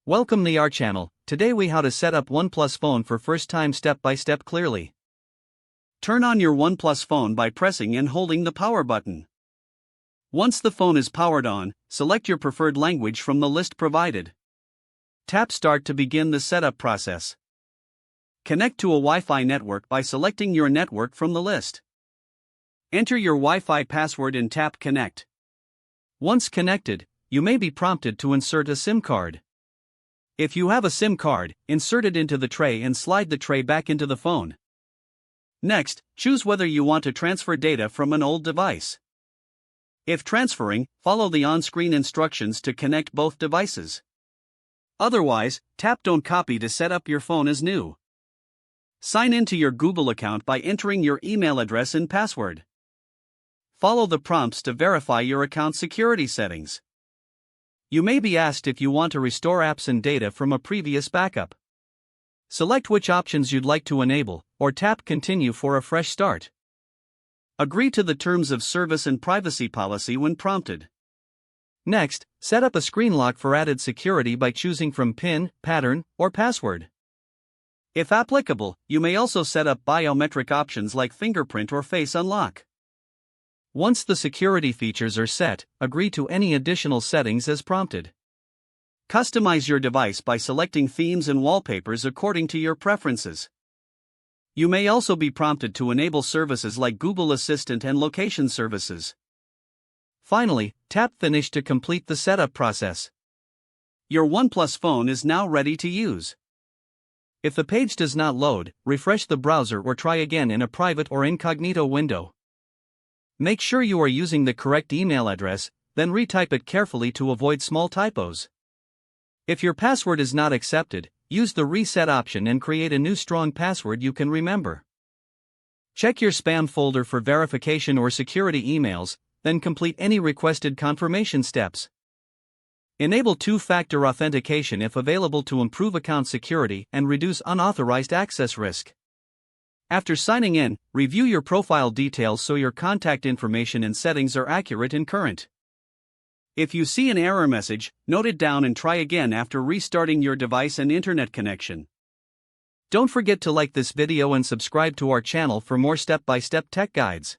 Welcome to our channel. Today we how to set up OnePlus phone for first time step by step clearly. Turn on your OnePlus phone by pressing and holding the power button. Once the phone is powered on, select your preferred language from the list provided. Tap Start to begin the setup process. Connect to a Wi-Fi network by selecting your network from the list. Enter your Wi-Fi password and tap Connect. Once connected, you may be prompted to insert a SIM card. If you have a SIM card, insert it into the tray and slide the tray back into the phone. Next, choose whether you want to transfer data from an old device. If transferring, follow the on-screen instructions to connect both devices. Otherwise, tap Don't Copy to set up your phone as new. Sign in to your Google account by entering your email address and password. Follow the prompts to verify your account security settings. You may be asked if you want to restore apps and data from a previous backup. Select which options you'd like to enable, or tap Continue for a fresh start. Agree to the terms of service and privacy policy when prompted. Next, set up a screen lock for added security by choosing from PIN, pattern, or password. If applicable, you may also set up biometric options like fingerprint or face unlock. Once the security features are set, agree to any additional settings as prompted. Customize your device by selecting themes and wallpapers according to your preferences. You may also be prompted to enable services like Google Assistant and location services. Finally, tap Finish to complete the setup process. Your OnePlus phone is now ready to use. If the page does not load, refresh the browser or try again in a private or incognito window. Make sure you are using the correct email address, then retype it carefully to avoid small typos. If your password is not accepted, use the reset option and create a new strong password you can remember. Check your spam folder for verification or security emails, then complete any requested confirmation steps. Enable two-factor authentication if available to improve account security and reduce unauthorized access risk. After signing in, review your profile details so your contact information and settings are accurate and current. If you see an error message, note it down and try again after restarting your device and internet connection. Don't forget to like this video and subscribe to our channel for more step-by-step tech guides.